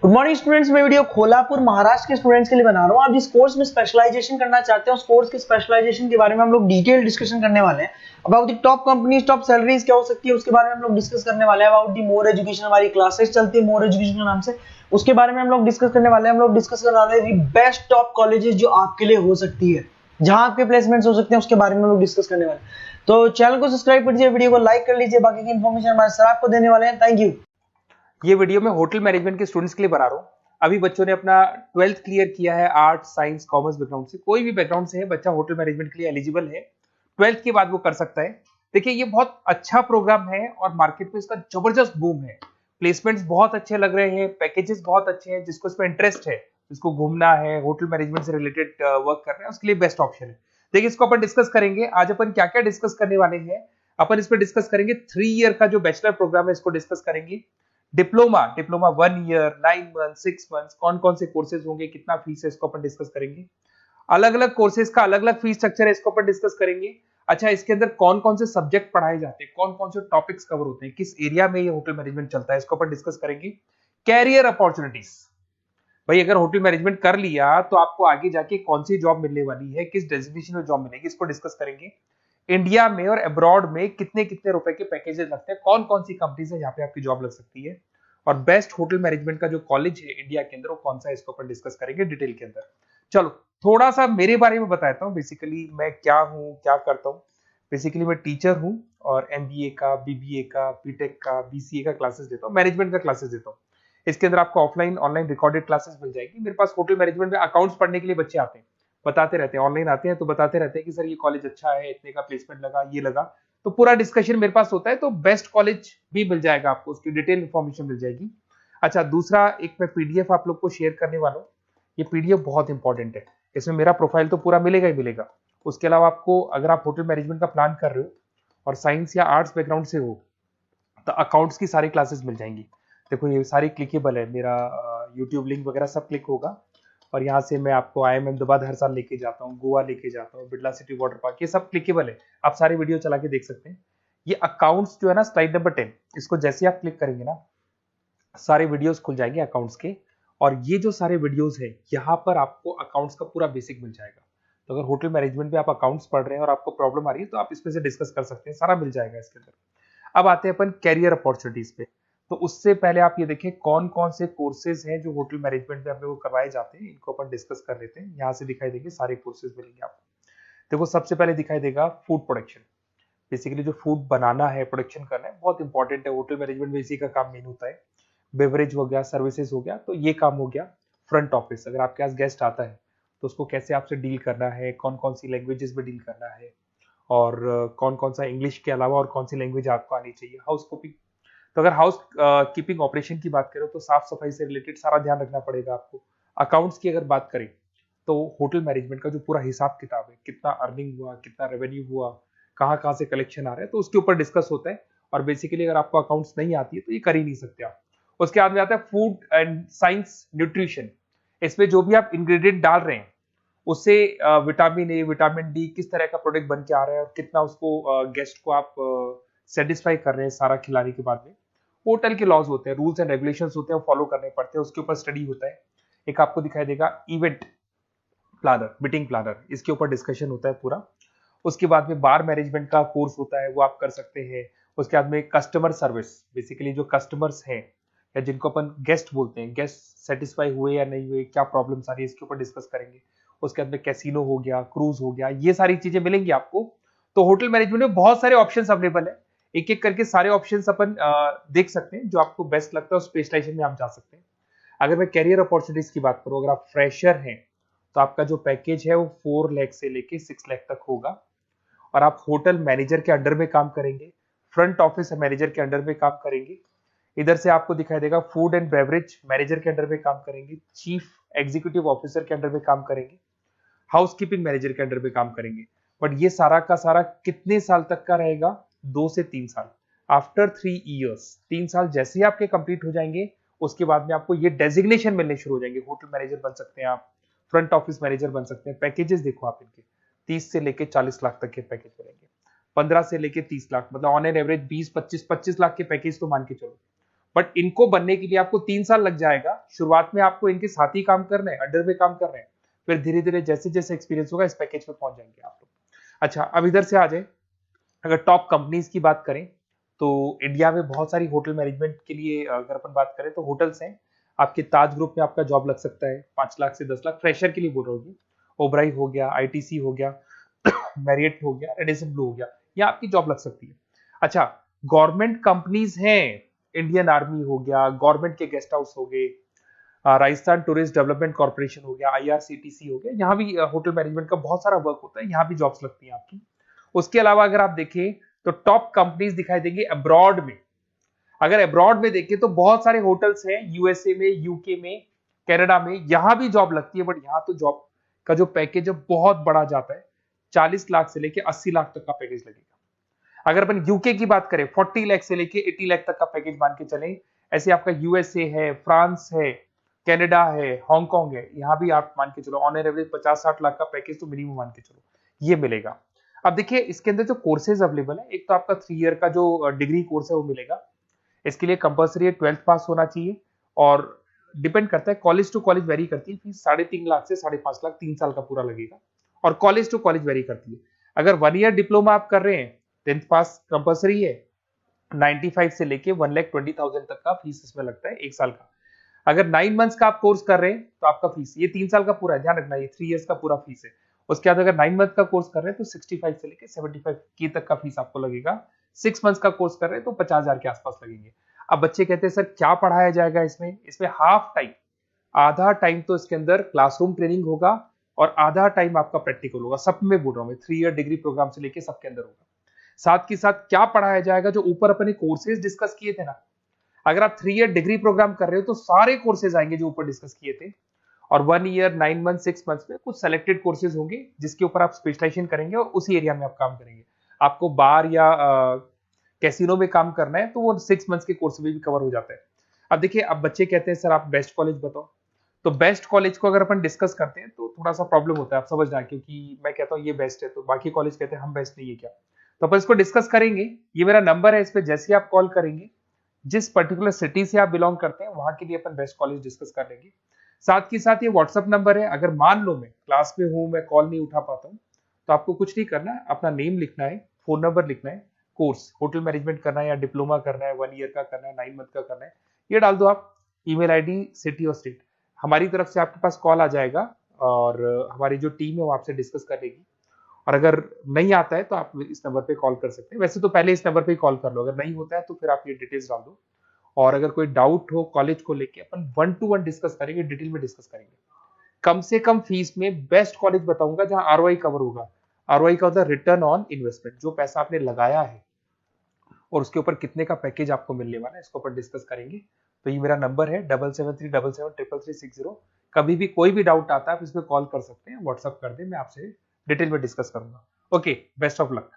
Good morning students. मैं video Kolhapur Maharashtra के students के लिए बना रहा हूँ। आप जिस कोर्स में स्पेशलाइजेशन करना चाहते हैं उस कोर्स के स्पेशलाइजेशन के बारे में हम लोग डिटेल डिस्कशन करने वाले हैं। About the top companies, top salaries क्या हो सकती है उसके बारे में हम लोग डिस्कस करने वाले हैं। अबाउट दी मोर एजुकेशन, हमारी क्लासेस चलती है मोर एजुकेशन के नाम से, उसके बारे में हम लोग डिस्कस करने वाले हैं। हम लोग डिस्कस करने वाले हैं बेस्ट टॉप कॉलेजेस जो आपके लिए हो सकती है, जहां आपके प्लेसमेंट्स हो सकते हैं, उसके बारे में हम लोग डिस्कस करने वाले हैं। तो चैनल को सब्सक्राइब कर लीजिए, वीडियो को लाइक कर लीजिए। बाकी की इन्फॉर्मेशन हमारे सर आपको देने वाले हैं। Thank you. ये वीडियो मैं होटल मैनेजमेंट के स्टूडेंट्स के लिए बना रहा हूँ। अभी बच्चों ने अपना 12th क्लियर किया है, आर्ट साइंस कॉमर्स बैकग्राउंड से, कोई भी बैकग्राउंड से है बच्चा होटल मैनेजमेंट के लिए एलिजिबल है। 12th के बाद वो कर सकता है। देखिए ये बहुत अच्छा प्रोग्राम है और मार्केट में इसका जबरदस्त बूम है। प्लेसमेंट्स बहुत अच्छे लग रहे हैं, पैकेजेस बहुत अच्छे हैं। जिसको इसमें इंटरेस्ट है, जिसको घूमना है, होटल मैनेजमेंट से रिलेटेड वर्क करना है, उसके लिए बेस्ट ऑप्शन है। देखिए इसको अपन डिस्कस करेंगे। आज अपन क्या क्या डिस्कस करने वाले हैं। अपन इसमें डिस्कस करेंगे 3 ईयर का जो बैचलर प्रोग्राम है, इसको डिस्कस करेंगे। डिप्लोमा 1 ईयर, 9 मंथ, 6 मंथ, कौन कौन से कोर्सेज होंगे, कितना फीस है, इसको अपन डिस्कस करेंगे। अलग अलग कोर्सेज का अलग अलग फीस स्ट्रक्चर है, इसको अपन डिस्कस करेंगे। अच्छा, इसके अंदर कौन कौन से सब्जेक्ट पढ़ाए जाते हैं, कौन कौन से टॉपिक्स कवर होते हैं, किस एरिया में ये होटल मैनेजमेंट चलता है, इसको अपन डिस्कस करेंगे। कैरियर अपॉर्चुनिटीज, भाई अगर होटल मैनेजमेंट कर लिया तो आपको आगे जाके कौन सी जॉब मिलने वाली है, किस डेजिग्नेशन में जॉब मिलेगी, इसको डिस्कस करेंगे। इंडिया में और अब्रॉड में कितने कितने रुपए के पैकेजेस लगते हैं, कौन कौन सी कंपनीज है यहाँ पे आपकी जॉब लग सकती है, और बेस्ट होटल मैनेजमेंट का जो कॉलेज है इंडिया के अंदर वो कौन सा है, इसको अपन डिस्कस करेंगे डिटेल के अंदर। चलो थोड़ा सा मेरे बारे में बताता हूँ। बेसिकली मैं क्या हूँ, क्या करता हूँ। बेसिकली मैं टीचर हूँ और एमबीए का, बीबीए का, बीटेक का, बीसीए का क्लासेस देता हूँ, मैनेजमेंट का क्लासेस देता हूँ। इसके अंदर आपको ऑफलाइन ऑनलाइन रिकॉर्डेड क्लासेस मिल जाएगी। मेरे पास होटल मैनेजमेंट में अकाउंट्स पढ़ने के लिए बच्चे आते हैं, बताते रहते हैं, ऑनलाइन आते हैं तो बताते रहते हैं कि सर ये कॉलेज अच्छा है, इतने का प्लेसमेंट लगा, ये लगा। तो पूरा डिस्कशन मेरे पास होता है। तो बेस्ट कॉलेज भी मिल जाएगा आपको, उसकी डिटेल इंफॉर्मेशन मिल जाएगी। अच्छा, दूसरा एक मैं पीडीएफ आप लोग को शेयर करने वाला हूँ। ये पीडीएफ बहुत इंपॉर्टेंट है, इसमें मेरा प्रोफाइल तो पूरा मिलेगा ही मिलेगा। उसके अलावा आपको अगर आप होटल मैनेजमेंट का प्लान कर रहे हो और साइंस या आर्ट्स बैकग्राउंड से हो तो अकाउंट्स की सारी क्लासेस मिल जाएंगी। देखो ये सारी क्लिकेबल है, मेरा यूट्यूब लिंक वगैरह सब क्लिक होगा। और यहाँ से मैं आपको IIM अहमदाबाद हर साल लेके जाता हूँ, गोवा लेके जाता हूँ, बिरला सिटी वाटर पार्क, ये सब क्लिकेबल है। आप सारे वीडियो चला के देख सकते हैं। ये अकाउंट्स जो है ना, स्लाइड नंबर 10, इसको जैसे आप क्लिक करेंगे ना सारे वीडियोस खुल जाएंगे अकाउंट्स के। और ये जो सारे वीडियोस है यहाँ पर आपको अकाउंट्स का पूरा बेसिक मिल जाएगा। तो अगर होटल मैनेजमेंट में आप अकाउंट्स पढ़ रहे हैं और आपको प्रॉब्लम आ रही है तो आप इसमें से डिस्कस कर सकते हैं, सारा मिल जाएगा इसके अंदर। अब आते हैं अपन कैरियर अपॉर्चुनिटीज पे। तो उससे पहले आप ये देखें कौन कौन से कोर्सेज हैं जो होटल मैनेजमेंट में अपने को करवाए जाते हैं, इनको अपन डिस्कस कर लेते हैं। यहाँ से दिखाई देंगे सारे कोर्सेज मिलेंगे आपको। देखो सबसे पहले दिखाई देगा फूड प्रोडक्शन। बेसिकली जो फूड बनाना है, प्रोडक्शन करना है, बहुत इंपॉर्टेंट है। होटल मैनेजमेंट में इसी का काम मेन होता है। बेवरेज हो गया, सर्विसेज हो गया, तो ये काम हो गया। फ्रंट ऑफिस, अगर आपके पास गेस्ट आता है तो उसको कैसे आपसे डील करना है, कौन कौन सी लैंग्वेजेस में डील करना है, और कौन कौन सा इंग्लिश के अलावा और कौन सी लैंग्वेज आपको आनी चाहिए। हाउस कीपिंग, तो अगर हाउस कीपिंग ऑपरेशन की बात करें तो साफ सफाई से रिलेटेड सारा ध्यान रखना पड़ेगा आपको। अकाउंट्स की अगर बात करें तो होटल मैनेजमेंट का जो पूरा हिसाब किताब है, कितना अर्निंग हुआ, कितना रेवेन्यू हुआ, कहाँ कहाँ से कलेक्शन आ रहा है, तो उसके ऊपर डिस्कस होता है। और बेसिकली अगर आपको अकाउंट्स नहीं आती है तो ये कर ही नहीं सकते आप। उसके बाद में आता है फूड एंड साइंस न्यूट्रिशन। इसमें जो भी आप इंग्रेडिएंट डाल रहे हैं उससे विटामिन ए, विटामिन डी, किस तरह का प्रोडक्ट बन के आ रहा है और कितना उसको गेस्ट को आप सेटिस्फाई कर रहे हैं सारा खिलाने के बाद में। होटल के लॉज होते हैं, रूल्स एंड रेगुलेशंस होते हैं, वो फॉलो करने पड़ते हैं, उसके ऊपर स्टडी होता है। एक आपको दिखाई देगा इवेंट प्लानर, मीटिंग प्लानर, इसके ऊपर डिस्कशन होता है पूरा। उसके बाद में बार मैनेजमेंट का कोर्स होता है, वो आप कर सकते हैं। उसके बाद में कस्टमर सर्विस, बेसिकली जो कस्टमर्स हैं या जिनको अपन गेस्ट बोलते हैं, गेस्ट सेटिस्फाई हुए या नहीं हुए, क्या प्रॉब्लम्स आ रही है, इसके ऊपर डिस्कस करेंगे। उसके बाद में कैसीनो हो गया, क्रूज हो गया, ये सारी चीजें मिलेंगी आपको। तो होटल मैनेजमेंट में बहुत सारे ऑप्शंस अवेलेबल है। एक एक करके सारे ऑप्शंस अपन देख सकते हैं, जो आपको बेस्ट लगता है उस स्पेशलाइजेशन में आप जा सकते हैं। अगर मैं कैरियर अपॉर्चुनिटीज की बात करूं, अगर आप फ्रेशर हैं तो आपका जो पैकेज है वो 4 लाख से लेके 6 लाख तक होगा। और आप होटल मैनेजर के अंडर में काम करेंगे, फ्रंट ऑफिस मैनेजर के अंडर में काम करेंगे। इधर से आपको दिखाई देगा फूड एंड बेवरेज मैनेजर के अंडर में काम करेंगे, चीफ एग्जीक्यूटिव ऑफिसर के अंडर में काम करेंगे, हाउस कीपिंग मैनेजर के अंडर में काम करेंगे। बट ये सारा का सारा कितने साल तक का रहेगा? 2 से 3 साल। आफ्टर 3 ईयर्स, 3 साल जैसे ही आपके कंप्लीट हो जाएंगे उसके बाद में आपको ये डेजिग्नेशन मिलने शुरू हो जाएंगे। होटल मैनेजर बन सकते हैं आप, फ्रंट ऑफिस मैनेजर बन सकते हैं। पैकेजेस देखो आप इनके, 30 से लेके 40 लाख तक के पैकेज मिलेंगे, 15 से लेके 30 लाख, मतलब ऑन एन एवरेज 20, 25 लाख के पैकेज तो मान के चलो। बट इनको बनने के लिए आपको 3 साल लग जाएगा। शुरुआत में आपको इनके साथ ही काम करना है, अंडर में काम कर रहे हैं, फिर धीरे धीरे जैसे जैसे एक्सपीरियंस होगा इस पैकेज पे पहुंच जाएंगे आप लोग। अच्छा, अब इधर से आ जाए, अगर टॉप कंपनीज की बात करें तो इंडिया में बहुत सारी होटल मैनेजमेंट के लिए अगर अपन बात करें तो होटल्स हैं। आपके ताज ग्रुप में आपका जॉब लग सकता है 5 लाख से 10 लाख, फ्रेशर के लिए बोल रहा हूँ। ओबराई हो गया, आईटीसी हो गया, मैरियट हो गया, रेडिसन ब्लू हो गया, यहाँ आपकी जॉब लग सकती है। अच्छा, गवर्नमेंट कंपनीज हैं, इंडियन आर्मी हो गया, गवर्नमेंट के गेस्ट हाउस हो गए, राजस्थान टूरिस्ट डेवलपमेंट कॉर्पोरेशन हो गया, आईआरसीटीसी हो गया, यहाँ भी होटल मैनेजमेंट का बहुत सारा वर्क होता है, यहाँ भी जॉब्स लगती हैं आपकी। उसके अलावा अगर आप देखें तो टॉप कंपनीज दिखाई देंगे अब्रॉड में। अगर अब्रॉड में देखें तो बहुत सारे होटल्स हैं यूएसए में, यूके में, कनाडा में, यहां भी जॉब लगती है। बट यहाँ तो जॉब का जो पैकेज है बहुत बड़ा जाता है, 40 लाख से लेके 80 लाख तक का पैकेज लगेगा। अगर अपन यूके की बात करें 40 लाख से लेके 80 लाख तक का पैकेज मान के चलें। ऐसे आपका यूएसए है, फ्रांस है, कनाडा है, हांगकांग है, यहाँ भी आप मान के चलो ऑन एवरेज 50-60 लाख का पैकेज तो मिनिमम मान के चलो ये मिलेगा। अब देखिए इसके अंदर जो कोर्सेज अवेलेबल है, एक तो आपका 3 ईयर का जो डिग्री कोर्स है वो मिलेगा। इसके लिए कंपलसरी 12th पास होना चाहिए और डिपेंड करता है, कॉलेज टू कॉलेज वेरी करती है फीस। 3.5 लाख से 5.5 लाख 3 साल का पूरा लगेगा और कॉलेज टू कॉलेज वेरी करती है। अगर 1 ईयर डिप्लोमा आप कर रहे हैं, 10th पास कंपलसरी है, 95 से लेके 1,20,000 तक का फीस इसमें लगता है 1 साल का। अगर 9 मंथ्स का आप कोर्स कर रहे हैं तो आपका फीस, ये 3 साल का पूरा है, ध्यान रखना, ये 3 इयर्स का पूरा फीस है। उसके बाद अगर 9 मंथ का कोर्स कर रहे हैं तो 65 से लेके 75 के तक का फीस आपको लगेगा। 6 मंथ्स का कोर्स कर रहे हैं तो 50,000 के आसपास लगेंगे। अब बच्चे कहते हैं सर क्या पढ़ाया जाएगा इसमें हाफ टाइम, आधा टाइम तो इसके अंदर क्लासरूम ट्रेनिंग होगा और आधा टाइम आपका प्रैक्टिकल होगा। सब में बोल रहा हूँ मैं, 3 ईयर डिग्री प्रोग्राम से लेके सबके अंदर होगा। साथ के साथ क्या पढ़ाया जाएगा, जो ऊपर अपने कोर्सेज डिस्कस किए थे ना, अगर आप 3 ईयर डिग्री प्रोग्राम कर रहे हो तो सारे कोर्सेज आएंगे जो ऊपर डिस्कस किए थे। और 1 ईयर, 9 मंथ, 6 मंथ्स में कुछ सेलेक्टेड कोर्सेज होंगे जिसके ऊपर आप स्पेशलाइजेशन करेंगे और उसी एरिया में आप काम करेंगे। आपको बार या कैसीनो में काम करना है तो वो 6 मंथ्स के कोर्स में भी कवर हो जाता है। अब देखिए, अब बच्चे कहते हैं सर आप बेस्ट कॉलेज बताओ, तो बेस्ट कॉलेज को अगर अपन डिस्कस करते हैं तो थोड़ा सा प्रॉब्लम होता है, आप समझना, क्योंकि मैं कहता हूँ ये बेस्ट है तो बाकी कॉलेज कहते हैं हम बेस्ट नहीं है क्या। तो अपन इसको डिस्कस करेंगे। ये मेरा नंबर है, इस पे जैसे ही आप कॉल करेंगे, जिस पर्टिकुलर सिटी से आप बिलोंग करते हैं वहां के लिए अपन बेस्ट कॉलेज डिस्कस कर लेंगे। साथ के साथ ये व्हाट्सअप नंबर है, अगर मान लो मैं क्लास में हूं, मैं कॉल नहीं उठा पाता हूँ, तो आपको कुछ नहीं करना है, अपना नेम लिखना है, फोन नंबर लिखना है, कोर्स होटल मैनेजमेंट करना है या डिप्लोमा करना है, 1 ईयर का करना है, 9 मंथ का करना है, ये डाल दो आप, ईमेल आईडी, सिटी और स्टेट। हमारी तरफ से आपके पास कॉल आ जाएगा और हमारी जो टीम है वो आपसे डिस्कस कर लेगी। और अगर नहीं आता है तो आप इस नंबर पे कॉल कर सकते हैं। वैसे तो पहले इस नंबर पे कॉल कर लो, अगर नहीं होता है तो फिर आप ये डिटेल्स डाल दो। और अगर कोई डाउट हो कॉलेज को लेके, अपन 1 to 1 डिस्कस करेंगे, डिटेल में डिस्कस करेंगे। कम से कम फीस में बेस्ट कॉलेज बताऊंगा जहां आरओआई कवर होगा। आरओआई का होता है रिटर्न ऑन इन्वेस्टमेंट, जो पैसा आपने लगाया है और उसके ऊपर कितने का पैकेज आपको मिलने वाला है, इसको अपन डिस्कस करेंगे। तो ये मेरा नंबर है 7737733360। कभी भी कोई भी डाउट आता है आप इस पर कॉल कर सकते हैं, व्हाट्सअप कर दें, मैं आपसे डिटेल में डिस्कस करूंगा। Okay, best of luck.